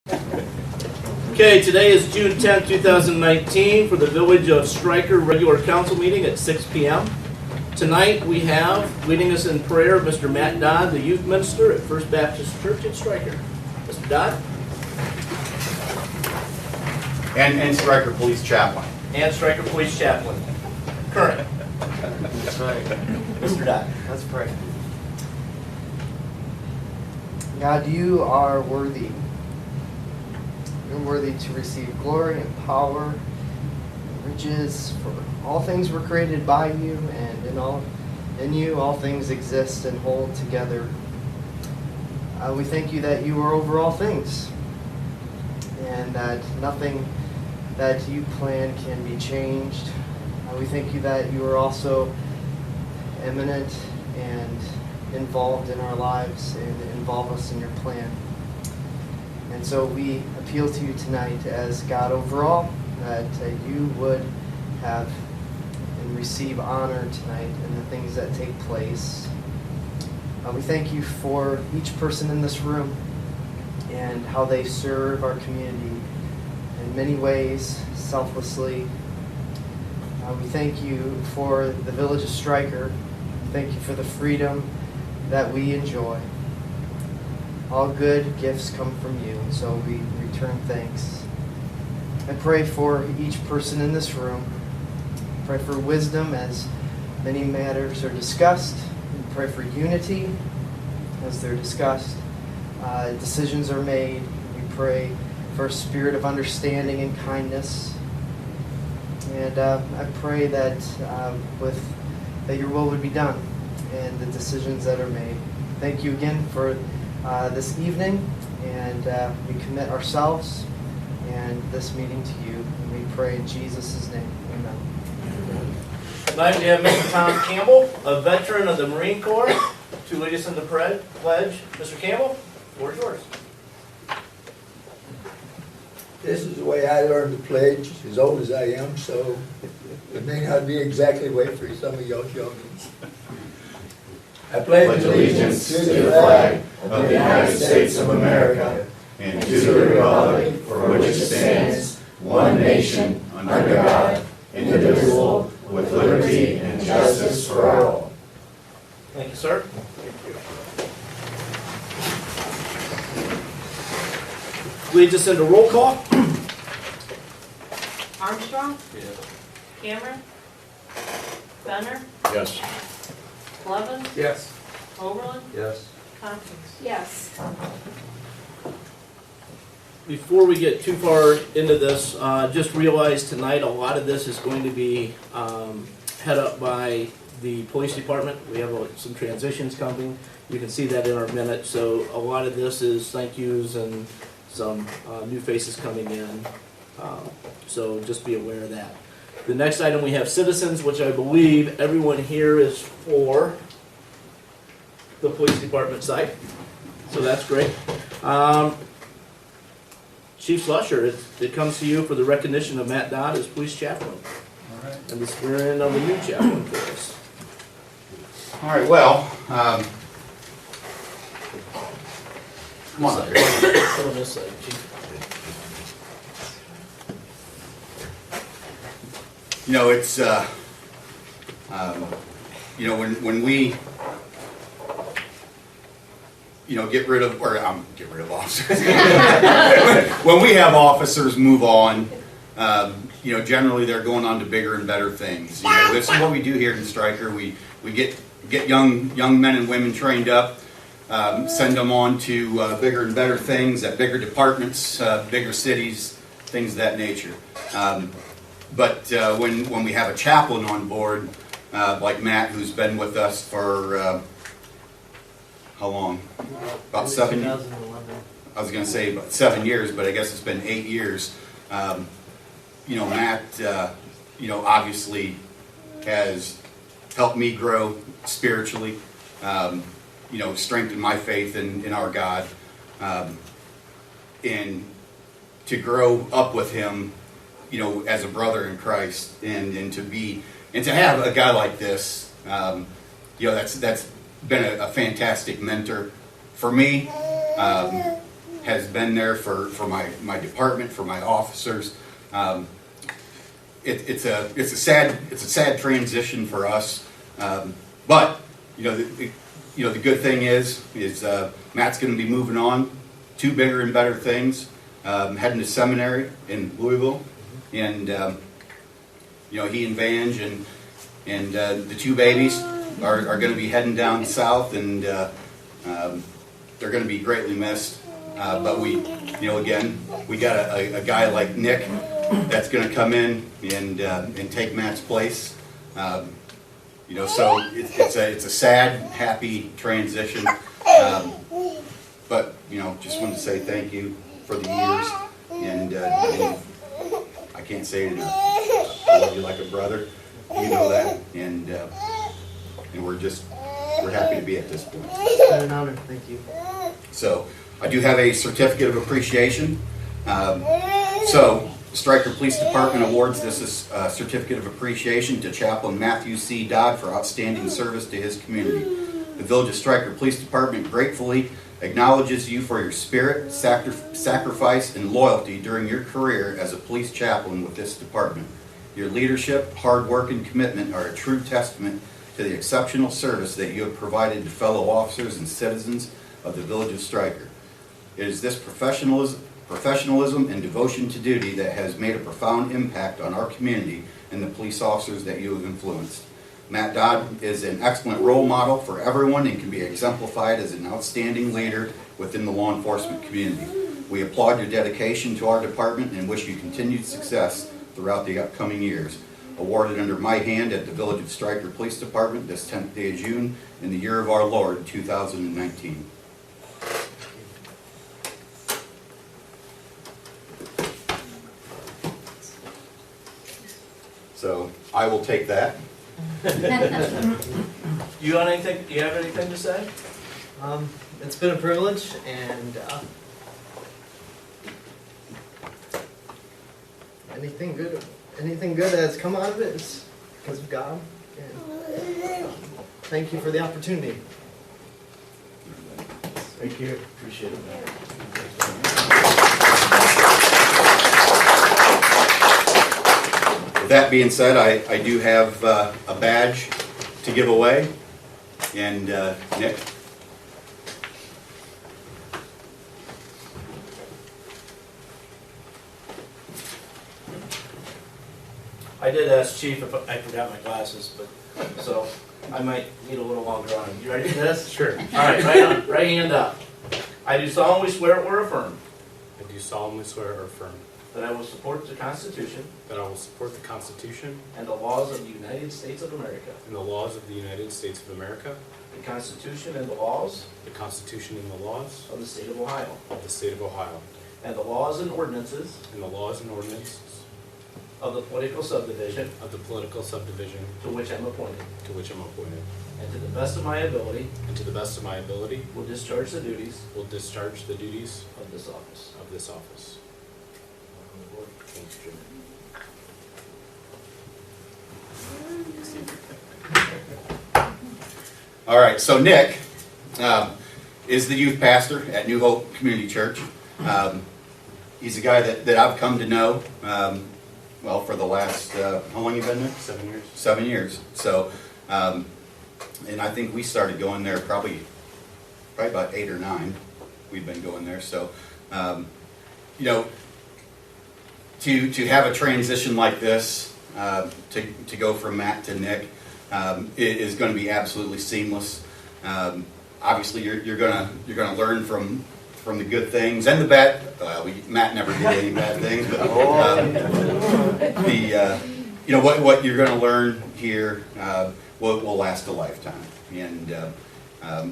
Okay, today is June 10th, 2019 for the Village of Stryker regular council meeting at 6 p.m. Tonight we have, leading us in prayer, Mr. Matt Dodd, the youth minister at First Baptist Church in Stryker. Mr. Dodd? And Stryker Police Chaplain. And Stryker Police Chaplain. Current. That's right. Mr. Dodd. Let's pray. God, you are worthy. You're worthy to receive glory and power and riches, for all things were created by you, and in you all things exist and hold together. We thank you that you are over all things, and that nothing that you plan can be changed. We thank you that you are also imminent and involved in our lives and involve us in your plan. And so we appeal to you tonight as God overall, that you would have and receive honor tonight in the things that take place. We thank you for each person in this room and how they serve our community in many ways, selflessly. We thank you for the Village of Stryker. Thank you for the freedom that we enjoy. All good gifts come from you, and so we return thanks. I pray for each person in this room. Pray for wisdom as many matters are discussed. We pray for unity as they're discussed. Decisions are made. We pray for a spirit of understanding and kindness. And I pray that that your will would be done in the decisions that are made. Thank you again for this evening, and we commit ourselves and this meeting to you. And we pray in Jesus' name. Amen. Tonight we have Mr. Tom Campbell, a veteran of the Marine Corps, to lead us in the pledge. Mr. Campbell, the floor is yours. This is the way I learned the pledge, as old as I am, so it may not be exactly the way for some of y'all youngins. I pledge allegiance to the flag of the United States of America and to the republic for which it stands, one nation, under God, indivisible, with liberty and justice for all. Thank you, sir. Leads us into roll call. Armstrong? Yes. Cameron? Benner? Yes. Levin? Yes. Oberlin? Yes. Tompkins? Yes. Before we get too far into this, just realize tonight a lot of this is going to be head up by the police department. We have some transitions coming. You can see that in our minutes. So a lot of this is thank yous and some new faces coming in. So just be aware of that. The next item we have citizens, which I believe everyone here is for the police department side. So that's great. Chief Slusher, it comes to you for the recognition of Matt Dodd as police chaplain. All right. And the swearing of the new chaplain for us. All right, well, come on up here. Come on this side, Chief. You know, it's, you know, when we, you know, get rid of officers. When we have officers move on, you know, generally they're going on to bigger and better things. You know, this is what we do here in Stryker. We get young men and women trained up, send them on to bigger and better things at bigger departments, bigger cities, things of that nature. But when we have a chaplain on board, like Matt, who's been with us for how long? About 7 years. 2011. I was going to say about 7 years, but I guess it's been 8 years. You know, Matt, you know, obviously has helped me grow spiritually. You know, strengthen my faith in our God, and to grow up with him, you know, as a brother in Christ, and to have a guy like this, you know, that's been a fantastic mentor for me. has been there for my department, for my officers. It's a sad transition for us, but the good thing is Matt's going to be moving on to bigger and better things, heading to seminary in Louisville, and he and Vange and the two babies are going to be heading down south, and they're going to be greatly missed. But we got a guy like Nick that's going to come in and take Matt's place. So it's a sad, happy transition. But just wanted to say thank you for the years, and I can't say it enough. I love you like a brother. You know that, and we're happy to be at this point. It's been an honor. Thank you. So I do have a certificate of appreciation. So the Stryker Police Department awards this certificate of appreciation to Chaplain Matthew C. Dodd for outstanding service to his community. The Village of Stryker Police Department gratefully acknowledges you for your spirit, sacrifice, and loyalty during your career as a police chaplain with this department. Your leadership, hard work, and commitment are a true testament to the exceptional service that you have provided to fellow officers and citizens of the Village of Stryker. It is this professionalism and devotion to duty that has made a profound impact on our community and the police officers that you have influenced. Matt Dodd is an excellent role model for everyone and can be exemplified as an outstanding leader within the law enforcement community. We applaud your dedication to our department and wish you continued success throughout the upcoming years. Awarded under my hand at the Village of Stryker Police Department this 10th day of June in the year of our Lord, 2019. So I will take that. You have anything to say? It's been a privilege, and anything good that has come out of it is because of God. And thank you for the opportunity. Thank you. Appreciate it, man. With that being said, I do have a badge to give away, and Nick. I did ask Chief if I forgot my glasses, but so I might need a little longer on them. You ready for this? Sure. All right, right hand up. I do solemnly swear or affirm I do solemnly swear or affirm that I will support the Constitution that I will support the Constitution and the laws of the United States of America, and the laws of the United States of America, the Constitution and the laws the Constitution and the laws of the State of Ohio, of the State of Ohio, and the laws and ordinances and the laws and ordinances of the political subdivision of the political subdivision to which I'm appointed, to which I'm appointed, and to the best of my ability and to the best of my ability will discharge the duties will discharge the duties of this office. of this office. Thanks, Jim. All right, so Nick is the youth pastor at New Hope Community Church. He's a guy that I've come to know, for the last, how long you been there? 7 years. 7 years. So, and I think we started going there probably about 8 or 9. We've been going there. So, to have a transition like this, to go from Matt to Nick, it is going to be absolutely seamless. Obviously, you're gonna learn from the good things and the bad. Matt never did any bad things, but what you're going to learn here will last a lifetime. And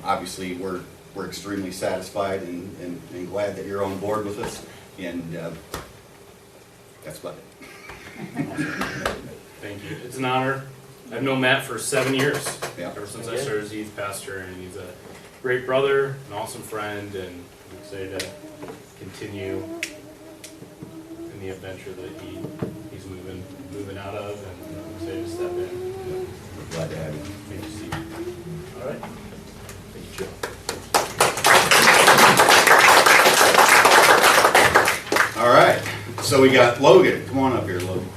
obviously, we're extremely satisfied and glad that you're on board with us. And that's about it. Thank you. It's an honor. I've known Matt for 7 years, Yeah. ever since I started as youth pastor, and he's a great brother, an awesome friend, and I'm excited to continue in the adventure that he's moving out of, and I'm excited to step in. We're glad to have you. Thank you, Steve. All right. Thank you, Joe. So we got Logan. Come on up here, Logan.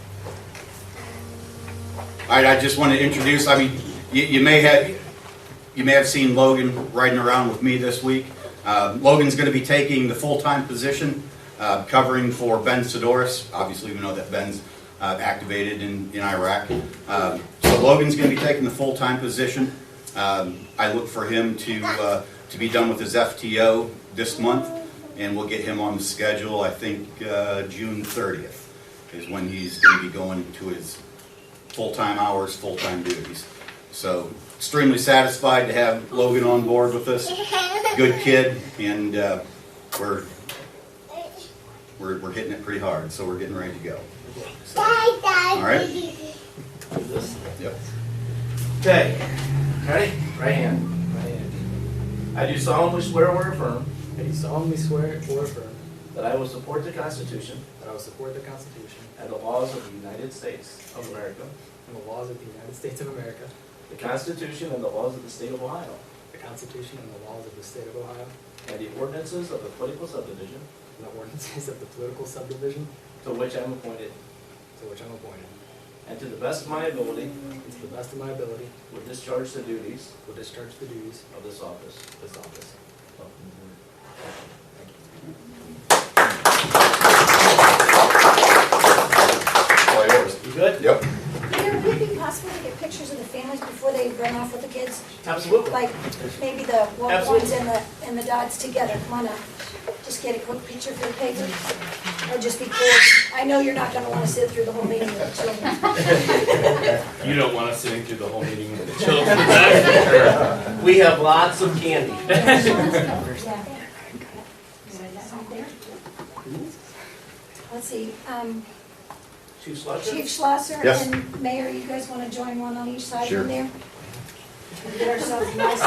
All right, I just want to introduce, I mean, you may have seen Logan riding around with me this week. Logan's going to be taking the full-time position, covering for Ben Sidoris. Obviously, we know that Ben's activated in Iraq. So Logan's going to be taking the full-time position. I look for him to be done with his FTO this month, and we'll get him on the schedule. I think June 30th is when he's going to be going to his full-time hours, full-time duties. So extremely satisfied to have Logan on board with us. Good kid, and we're hitting it pretty hard, so we're getting ready to go. So, all right? Do this. Yep. Okay, ready? Right hand. I do solemnly swear or affirm I do solemnly swear or affirm that I will support the Constitution that I will support the Constitution and the laws of the United States of America, and the laws of the United States of America, the Constitution and the laws of the State of Ohio, the Constitution and the laws of the State of Ohio, and the ordinances of the political subdivision and the ordinances of the political subdivision to which I am appointed, to which I'm appointed, and to the best of my ability and to the best of my ability will discharge the duties will discharge the duties of this office. of this office. All yours. You good? Yep. Mayor, would it be possible to get pictures of the families before they run off with the kids? Absolutely. Like, maybe the Absolutely. ones and the dots together, come on up. Just get a quick picture for the paper. Or just be cool. I know you're not gonna wanna sit through the whole meeting with the children. You don't want us sitting through the whole meeting with the children back? We have lots of candy. Yeah. Let's see, Chief Slusher? Chief Schlosser Yes. and Mayor, you guys wanna join one on each side Sure. in there? Get ourselves a nice,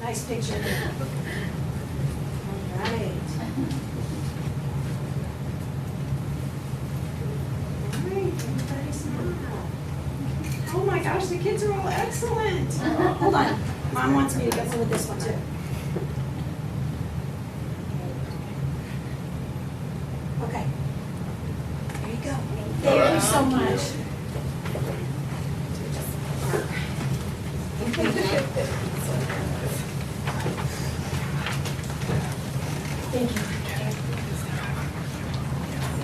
nice picture. All right. All right, everybody smile. Oh my gosh, the kids are all excellent. Hold on, Mom wants me to get one with this one too. Okay. There you go. Thank you so much. Thank you.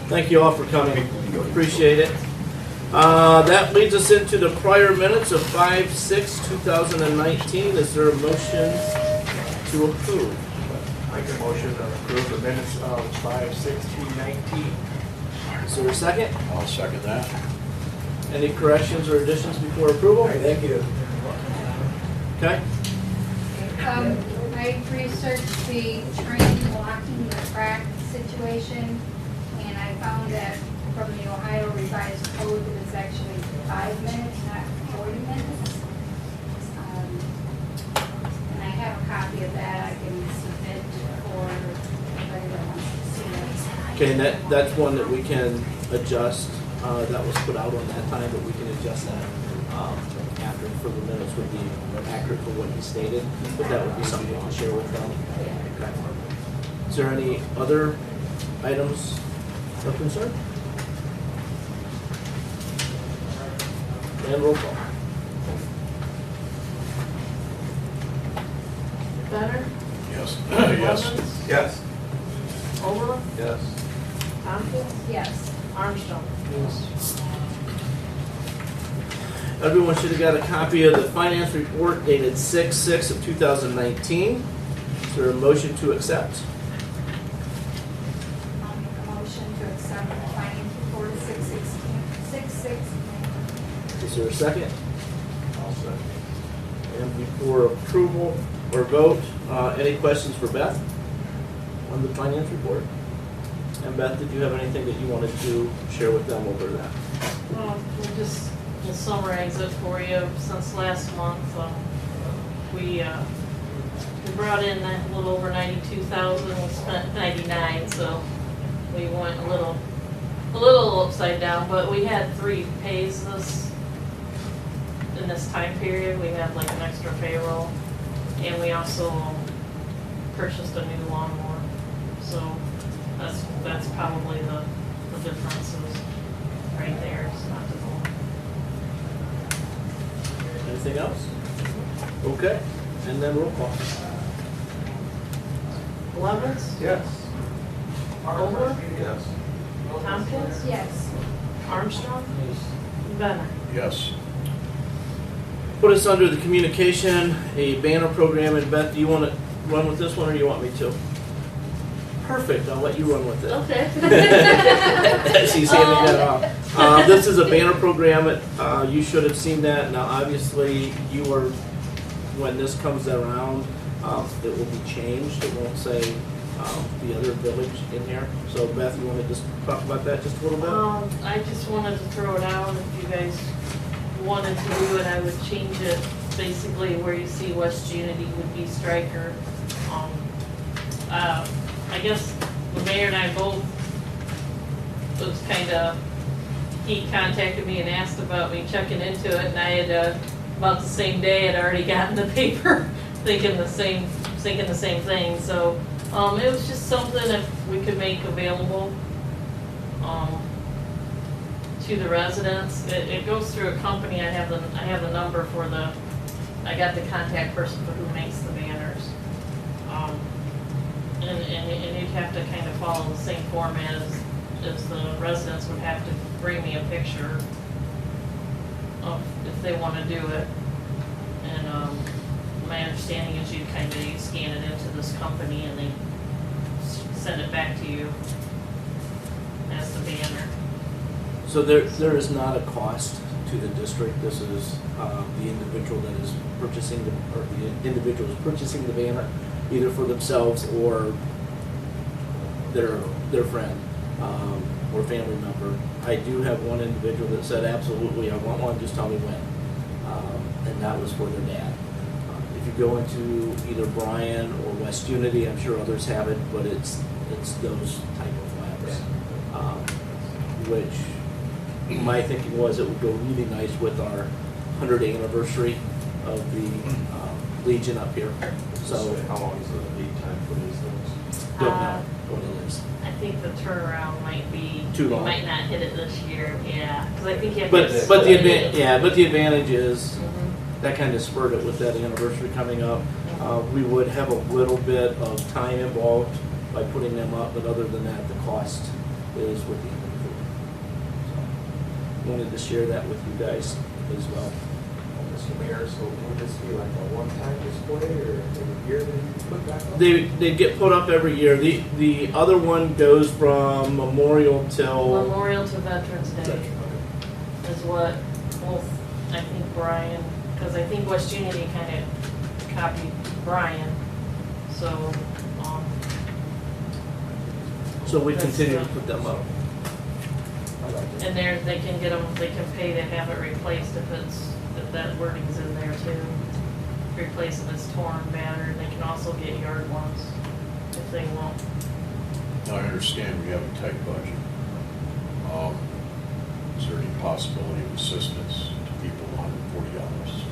Thank you all for coming. Appreciate it. That leads us into the prior minutes of 5/6/2019. Is there a motion to approve? Make a motion to approve the minutes of 5/16/19. Is there a second? I'll second that. Any corrections or additions before approval? Thank you. Okay. I researched the train blocking the track situation, and I found that from the Ohio Revised Code, that it's actually 5 minutes, not 40 minutes. And I have a copy of that I can submit for anybody that wants to see it. Okay, and that's one that we can adjust. That was put out on that time, but we can adjust that after for the minutes would be accurate for what he stated. But that would be something we can share with them. Okay. Is there any other items of concern? And roll call. Benner? Yes. Blevins? Yes. Overland? Yes. Tompkins? Yes. Armstrong? Everyone should have got a copy of the finance report dated 6/6/2019. Is there a motion to accept? I'll make a motion to accept the finance report of 6/6. Is there a second? I'll second. And before approval or vote, any questions for Beth on the finance report? And Beth, did you have anything that you wanted to share with them over that? Well, we'll summarize it for you. Since last month, we brought in a little over 92,000, we spent 99, so we went a little upside down, but we had 3 pays in this time period. We had like an extra payroll, and we also purchased a new lawnmower. So probably the difference is right there, it's not the whole. Anything else? Okay, and then roll call. Lovett, Yes. Over, Yes. Tompkins, Yes. Armstrong, Benner. Yes. Put us under the communication, a banner program, and Beth, do you want to run with this one, or do you want me to? Perfect, I'll let you run with it. Okay. As he's handing that off. This is a banner program, you should have seen that. Now, obviously, when this comes around, it will be changed. It won't say the other village in here. So Beth, you want to just talk about that just a little bit? I just wanted to throw it out, if you guys wanted to do it, I would change it, basically where you see West Unity would be Stryker. I guess the mayor and I both, it was kinda, he contacted me and asked about me checking into it, and I had, about the same day, had already gotten the paper, thinking the same thing, so, it was just something if we could make available, to the residents. It goes through a company, I have the number for I got the contact person for who makes the banners. And you'd have to kind of follow the same format as the residents would have to bring me a picture of if they want to do it. And my understanding is you scan it into this company and they send it back to you as the banner. So there is not a cost to the district. This is the individual that is purchasing the individual is purchasing the banner, either for themselves or their friend or family member. I do have one individual that said, absolutely, I want one, just tell me when. And that was for their dad. If you go into either Bryan or West Unity, I'm sure others have it, but it's those type of flags. Which my thinking was it would go really nice with our 100th anniversary of the Legion up here. So How long is the lead time for these things? don't know what it is. I think the turnaround might be, Too we long. might not hit it this year, yeah, because I think you have to. But the advantage is Mhm. that kind of spurred it with that anniversary coming up. We would have a little bit of time involved by putting them up, but other than that, the cost is with the individual. So, wanted to share that with you guys as well. Mr. Mayor, so would this be like a one-time display or every year that you put back up? They get put up every year. The other one goes from Memorial till Memorial to Veterans Day is what both, I think Bryan, because I think West Unity kind of copied Bryan, so, so we That's continue to the- put them up. I like it. and they can get them, they can pay to have it replaced if that wording's in there too. Replace if it's torn, battered, they can also get yard ones if they want. I understand we have a tight budget. Is there any possibility of assistance to people $140?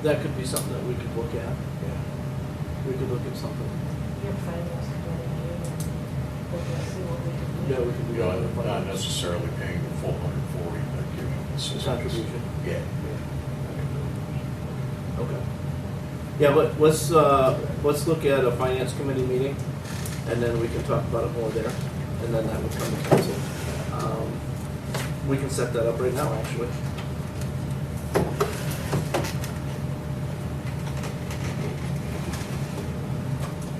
That could be something that we could look at. Yeah. We could look at something. You have finance committee meeting, we'll just see what we can do. Yeah, we could do You know, that. not necessarily paying the full 140, but giving assistance. Contribution. Yeah. Okay. Yeah, but let's look at a finance committee meeting, and then we can talk about it more there, and then that would come to council. We can set that up right now, actually.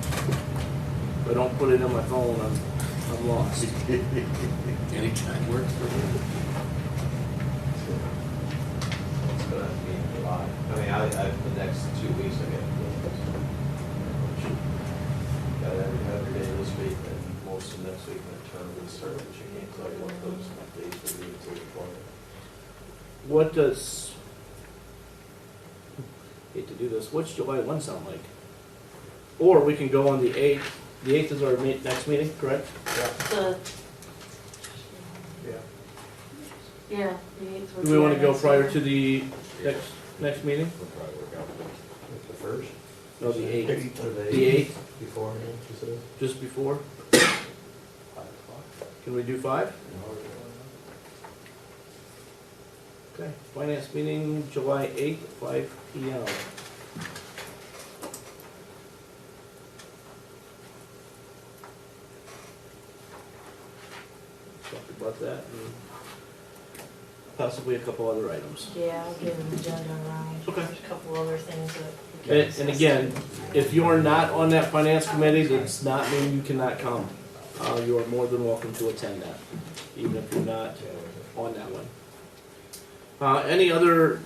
If I don't put it in my phone, I'm lost. Anytime works for me. It's gonna be in July. I mean, the next 2 weeks I get. Got every day this week and most of next week when term will start, but you can't tell you what those days will be until you play. What does, hate to do this, what's July 1 sound like? Or we can go on the 8th. The 8th is our next meeting, correct? The, Yeah. yeah, the 8th would Do be we want our to go next prior one. to the next meeting? We'll probably work out with the first. No, the 8th. Or The 8th, Beforehand, you said? just before. 5 o'clock? Can we do 5? Okay, finance meeting, July 8th, 5 PM. Talk about that and possibly a couple other items. Yeah, I'll give an agenda around. Okay. There's a couple other things that. we can And discuss. again, if you're not on that finance committee, does not mean you cannot come. You are more than welcome to attend that, even if you're not on that one. Any other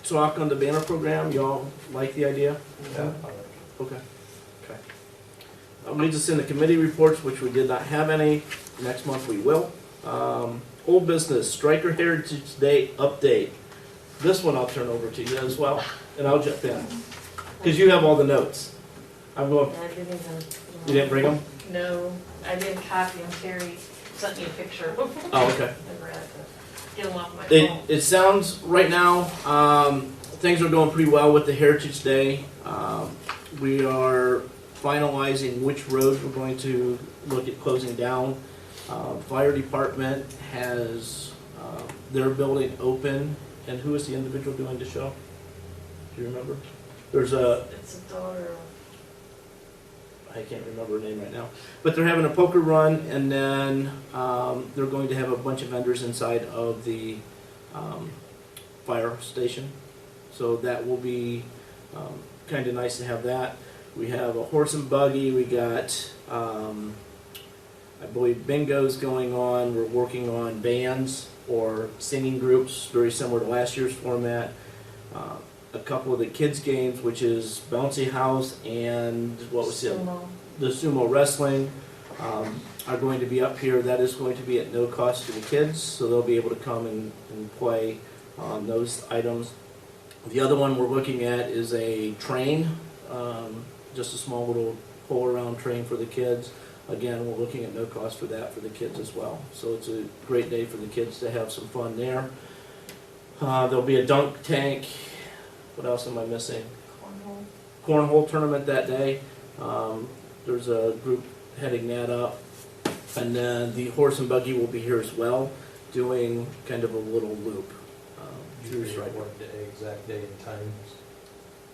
talk on the banner program? Y'all like the idea? Yeah. Okay. Okay. Leads us into committee reports, which we did not have any. Next month we will. Old business, Stryker Heritage Day update. This one I'll turn over to you as well, and I'll jump in. Because you have all the notes. I'm going, I didn't even. you didn't bring them? No, I didn't copy them. Terry sent me a picture. Oh, okay. Never had to get them off my It, phone. it sounds, right now, things are going pretty well with the Heritage Day. We are finalizing which roads we're going to look at closing down. Fire department has their building open, and who is the individual doing the show? Do you remember? There's a, It's a daughter of. I can't remember her name right now, but they're having a poker run, and then they're going to have a bunch of vendors inside of the fire station. So that will be kind of nice to have that. We have a horse and buggy. We got, I believe, bingos going on. We're working on bands or singing groups, very similar to last year's format. A couple of the kids' games, which is Bouncy House and what was it? Sumo. The sumo wrestling, are going to be up here. That is going to be at no cost to the kids, so they'll be able to come and play on those items. The other one we're looking at is a train, just a small little pull-around train for the kids. Again, we're looking at no cost for that for the kids as well. So it's a great day for the kids to have some fun there. There'll be a dunk tank. What else am I missing? Cornhole tournament that day. There's a group heading that up. And then the horse and buggy will be here as well, doing kind of a little loop. Through Stryker. What day, exact day and time?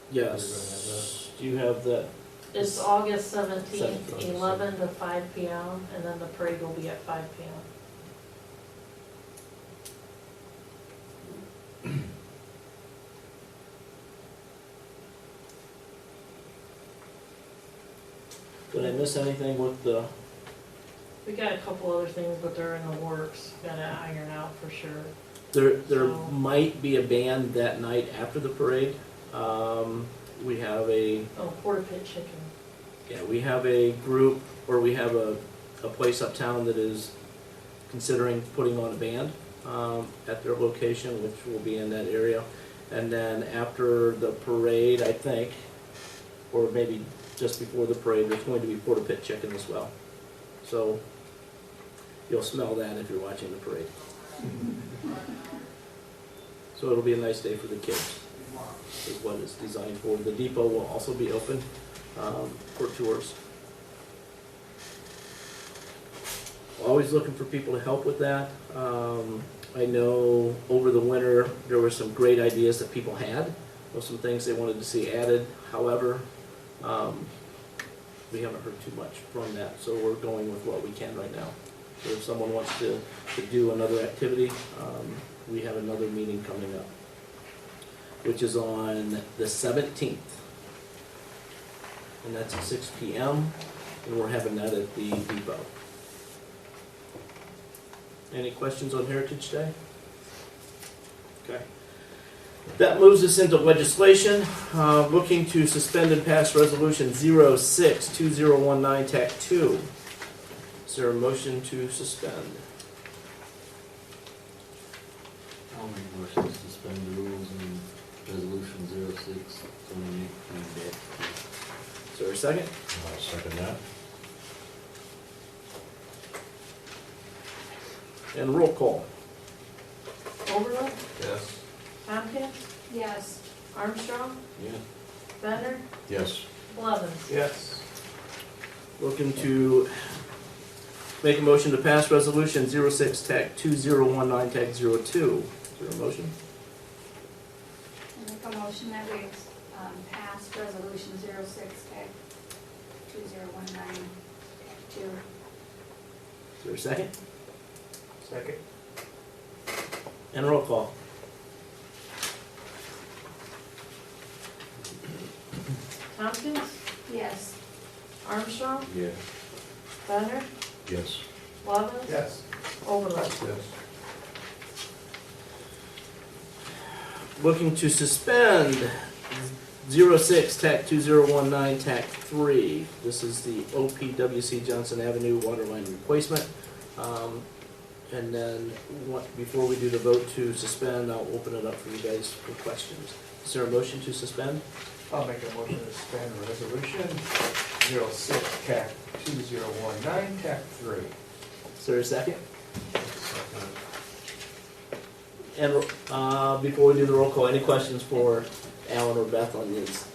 Yes. Do you have that? It's August 17th, 17th. 11 to 5 p.m., and then the parade will be at 5 p.m. Did I miss anything with the? We got a couple other things, but they're in the works. Gotta iron out for sure. There So- might be a band that night after the parade. We have a, Oh, Porta Pit Chicken. yeah, we have a group, or we have a place uptown that is considering putting on a band at their location, which will be in that area. And then after the parade, I think, or maybe just before the parade, there's going to be Porta Pit Chicken as well. So you'll smell that if you're watching the parade. So it'll be a nice day for the kids, is what it's designed for. The depot will also be open for tours. Always looking for people to help with that. I know over the winter, there were some great ideas that people had, or some things they wanted to see added. However, we haven't heard too much from that, so we're going with what we can right now. So if someone wants to do another activity, we have another meeting coming up, which is on the 17th. And that's at 6 p.m., and we're having that at the depot. Any questions on Heritage Day? Okay. That moves us into legislation, looking to suspend and pass resolution 06-2019 TAC 2. Is there a motion to suspend? I'll make a motion to suspend the rules in resolution 06-2018. Is there a second? I'll second that. And roll call. Overland, Yes. Tompkins, Yes. Armstrong, Yeah. Bender, Yes. Blevins. Yes. Looking to make a motion to pass resolution 06 TAC 2019 TAC 02. Is there a motion? I make a motion that we pass resolution 06 tag 2019 tag 2. Is there a second? Second. And roll call. Tompkins, Yes. Armstrong, Yeah. Bender, Yes. Blevins. Yes. Overland. Yes. Looking to suspend 06 TAC 2019 TAC 3. This is the OPWC Johnson Avenue water line replacement. And then, before we do the vote to suspend, I'll open it up for you guys for questions. Is there a motion to suspend? I'll make a motion to suspend resolution 06 TAC 2019 TAC 3. Is there a second? And before we do the roll call, any questions for Alan or Beth on this?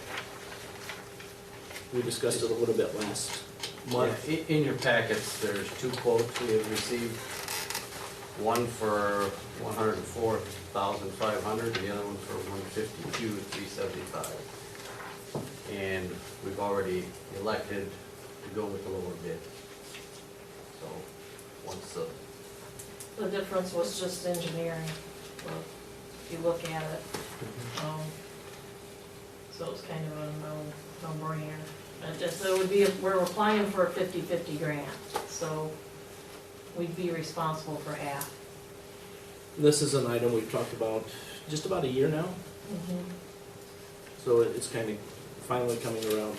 We discussed it a little bit last month. Yeah, in your packets, there's two quotes we have received. One for $104,500, the other one for $152,375. And we've already elected to go with the lower bid. So, once The difference was just engineering, well, if you look at it. So it's kind of a no-brainer. So it would be, we're applying for a 50/50 grant, so we'd be responsible for half. This is an item we've talked about just about a year now, so it's kind of finally coming around.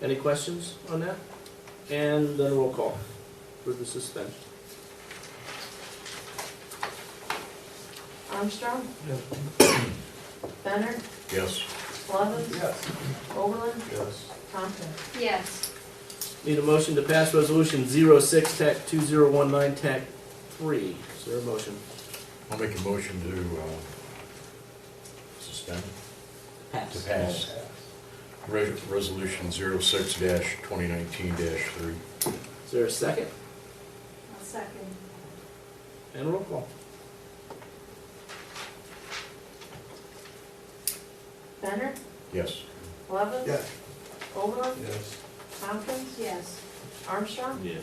Any questions on that? And then roll call for the suspension. Armstrong? Bender? Yes. Blevins? Yes. Overland? Yes. Tompkins? Yes. Need a motion to pass resolution 06 TAC 2019 TAC 3. Is there a motion? I'll make a motion to suspend, to pass resolution 06-2019-3. Is there a second? I'll second. And roll call. Bender? Yes. Blevins? Yes. Overland? Yes. Tompkins? Yes. Armstrong? Yeah.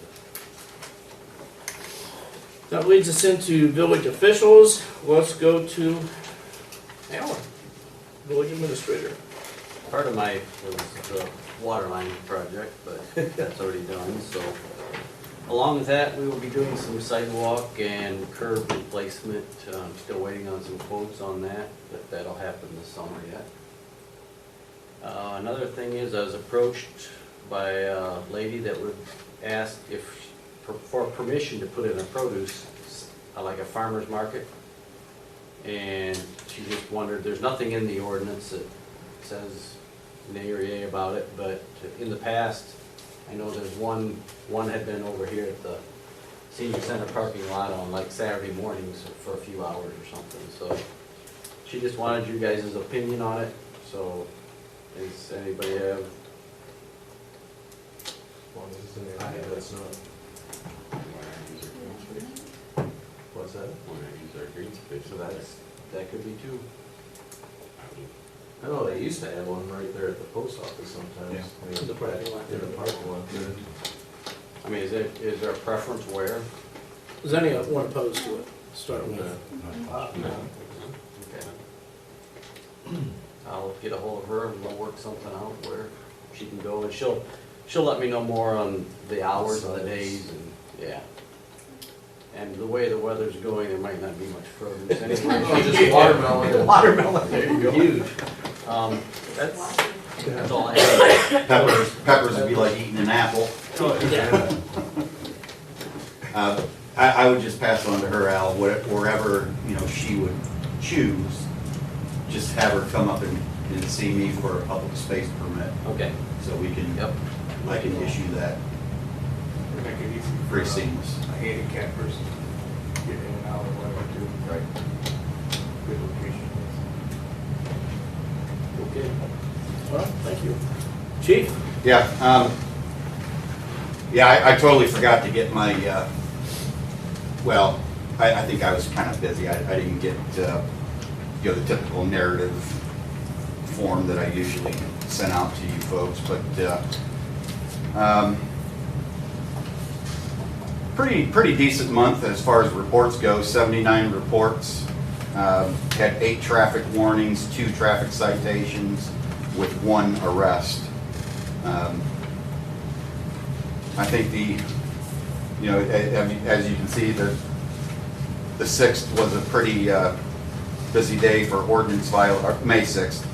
That leads us into village officials. Let's go to Alan, village administrator. Part of my, was the water line project, but that's already done, so. Along with that, we will be doing some sidewalk and curb replacement. I'm still waiting on some quotes on that, but that'll happen this summer yet. Another thing is, I was approached by a lady that would ask if, for permission to put in a produce, like a farmer's market. And she just wondered, there's nothing in the ordinance that says nay or yay about it, but in the past, I know there's one had been over here at the senior center parking lot on like Saturday mornings for a few hours or something, so she just wanted you guys' opinion on it, so does anybody have? As long as it's in the area, that's not. What's that? Why not use our green space? So that could be two. I know they used to have one right there at the post office sometimes. Yeah. I mean, In the parking lot. In the parking lot. I mean, is there a preference where? Is anyone opposed to it? Start with. Okay. I'll get a hold of her and we'll work something out where she can go, and she'll let me know more on the hours and the days and, yeah. And the way the weather's going, there might not be much produce anyway. Just watermelon. Watermelon, there you go. Huge. That's all I have. Peppers would be like eating an apple. I would just pass on to her, Al, wherever, she would choose, just have her come up and see me for a public space permit, Okay, so we can, yep. I can issue that Make it easy for pretty seamless. a handicapped person get in and out or whatever too. Right. Good location. Okay. All right, thank you. Chief? Yeah, I totally forgot to get my, well, I think I was kind of busy. I didn't get, the typical narrative form that I usually send out to you folks, but, pretty decent month as far as reports go, 79 reports. Had 8 traffic warnings, 2 traffic citations with 1 arrest. I think as you can see, the 6th was a pretty busy day for May 6th.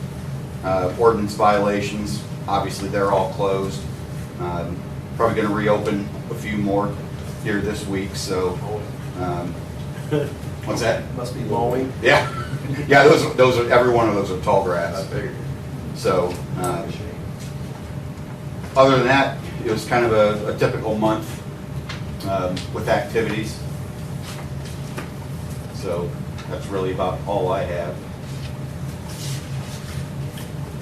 Ordinance violations, obviously they're all closed. Probably going to reopen a few more here this week, so. What's that? Must be mowing. Yeah, yeah. Those are every one of those are tall grass. I figured. So, other than that, it was kind of a typical month with activities. So that's really about all I have.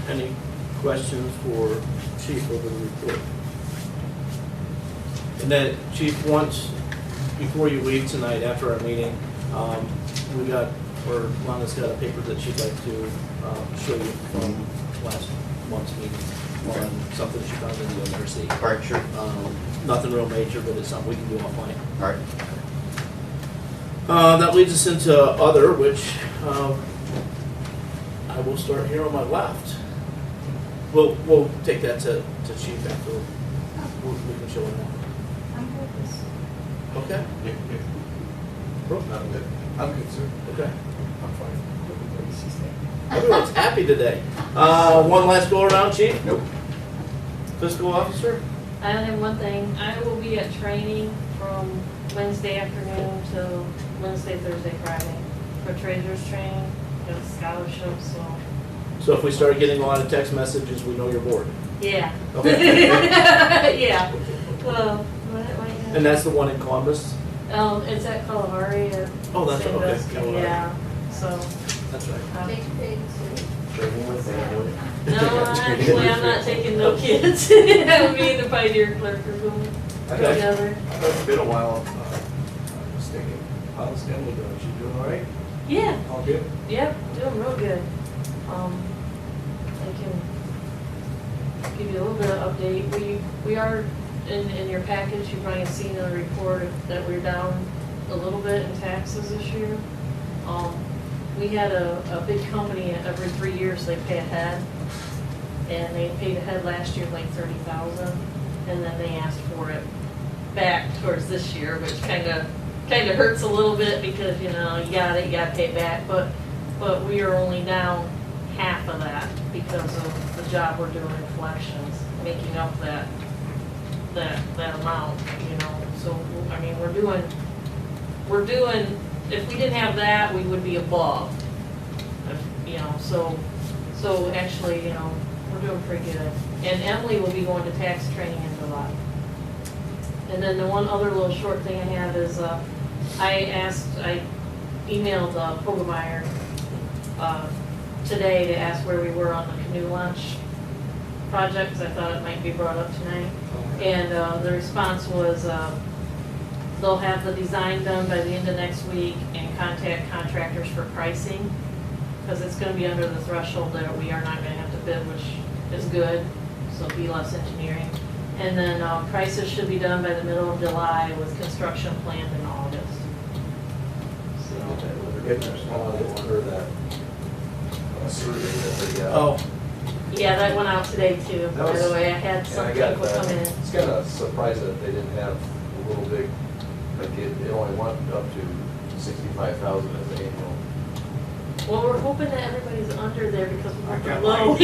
Any questions for Chief over the report? And then, Chief, once, before you leave tonight, after our meeting, Lana's got a paper that she'd like to show you from last month's meeting on something she found in the NRC. All right, sure. Nothing real major, but it's something we can do offline. All right. That leads us into other, which I will start here on my left. We'll take that to Chief after we can show him that. I'm good with this. Okay. I'm good. I'm good, sir. Okay. I'm fine. Everyone's happy today. One last go around, Chief. Nope. Fiscal officer. I only have one thing. I will be at training from Wednesday afternoon till Wednesday, Thursday, Friday for treasurer's training, got a scholarship, so. So if we start getting a lot of text messages, we know you're bored. Yeah. Okay. Yeah. Well, And that's the one in Columbus? It's at Kalahari at Oh, that's okay. Sandusky, yeah, so. That's right. Take pigs. Training with family. No, actually, I'm not taking no kids. That would be the Pioneer clerk or going Okay. together. It's been a while. I was thinking, how's Emily doing? She doing all right? Yeah, All good? yep, doing real good. I can give you a little bit of update. We are, in your package, you probably have seen in the report that we're down a little bit in taxes this year. We had a big company, every 3 years they pay ahead, and they paid ahead last year like $30,000, and then they asked for it back towards this year, which kind of hurts a little bit because, you got to pay it back, but we are only down half of that because of the job we're doing in collections, making up that amount, so, I mean, we're doing, if we didn't have that, we would be above, so actually, we're doing pretty good. And Emily will be going to tax training in July. And then the one other little short thing I have is, I emailed Hogemeyer today to ask where we were on the canoe launch project, because I thought it might be brought up tonight. And the response was, they'll have the design done by the end of next week and contact contractors for pricing, because it's going to be under the threshold that we are not going to have to bid, which is good, so it'll be less engineering. And then prices should be done by the middle of July with construction planned in August. We're getting under that survey that they got. Oh, Yeah, that went out today too, That by was- the way. I had And some I people got that. come in. It's kind of surprising that they didn't have a little big, like it only went up to 65,000 as the annual. Well, we're hoping that everybody's under there because we're got below.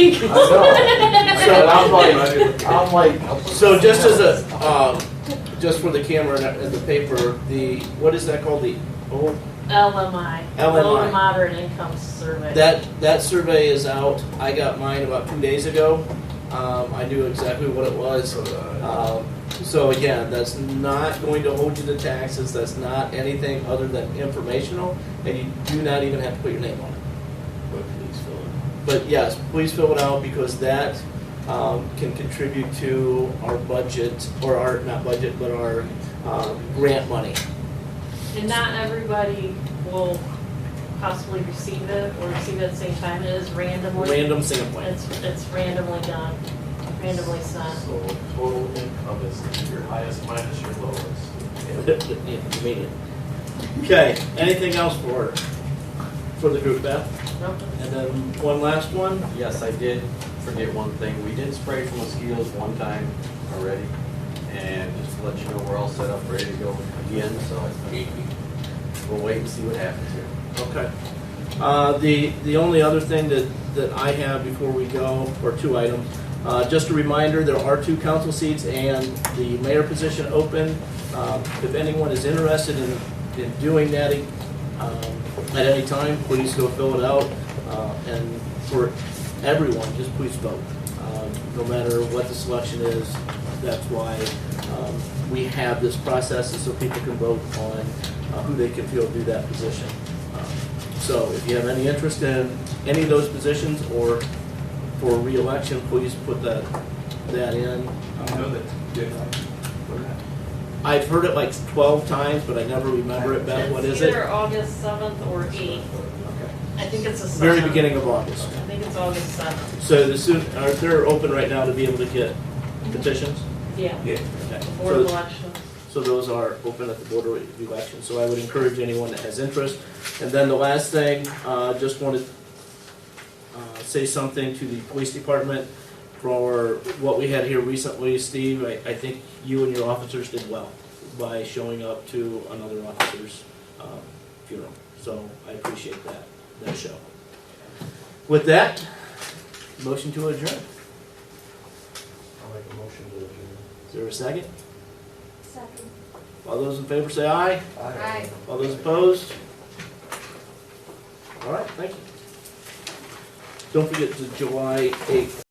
I'm like. so just as a, just for the camera and the paper, what is that called? LMI. Low to moderate income survey. That survey is out. I got mine about 2 days ago. I knew exactly what it was. So again, that's not going to hold you to taxes. That's not anything other than informational, and you do not even have to put your name on it. But please fill But yes, please fill it out because that can contribute to our budget, or our, not budget, but our grant money. And not everybody will possibly receive it or receive it at the same time. It is randomly. Random sampling. It's randomly done, randomly sent. So total income is your highest minus your lowest. Yeah, median. Okay, anything else for the group, Beth? Nope. And then one last one? Yes, I did forget one thing. We did spray for mosquitoes one time already. And just to let you know, we're all set up, ready to go again, so we'll wait and see what happens here. Okay. The only other thing that I have before we go, or two items, just a reminder, there are 2 council seats and the mayor position open. If anyone is interested in doing that at any time, please go fill it out. And for everyone, just please vote. No matter what the selection is, that's why we have this process, is so people can vote on who they can feel do that position. So if you have any interest in any of those positions or for re-election, please put that in. I know that you did. I've heard it like 12 times, but I never remember it, Beth. What is It's it? either August 7th or 8th. Okay. I think it's the 7th. Very beginning of August. I think it's August 7th. So they're open right now to be able to get petitions? Yeah, Okay. Board of Elections. So those are open at the Board of Elections. So I would encourage anyone that has interest. And then the last thing, just want to say something to the police department for what we had here recently. Steve, I think you and your officers did well by showing up to another officer's funeral. So I appreciate that show. With that, motion to adjourn. I'll make a motion to adjourn. Is there a second? Second. All those in favor say aye. Aye. All those opposed? All right, thank you. Don't forget to July 8th.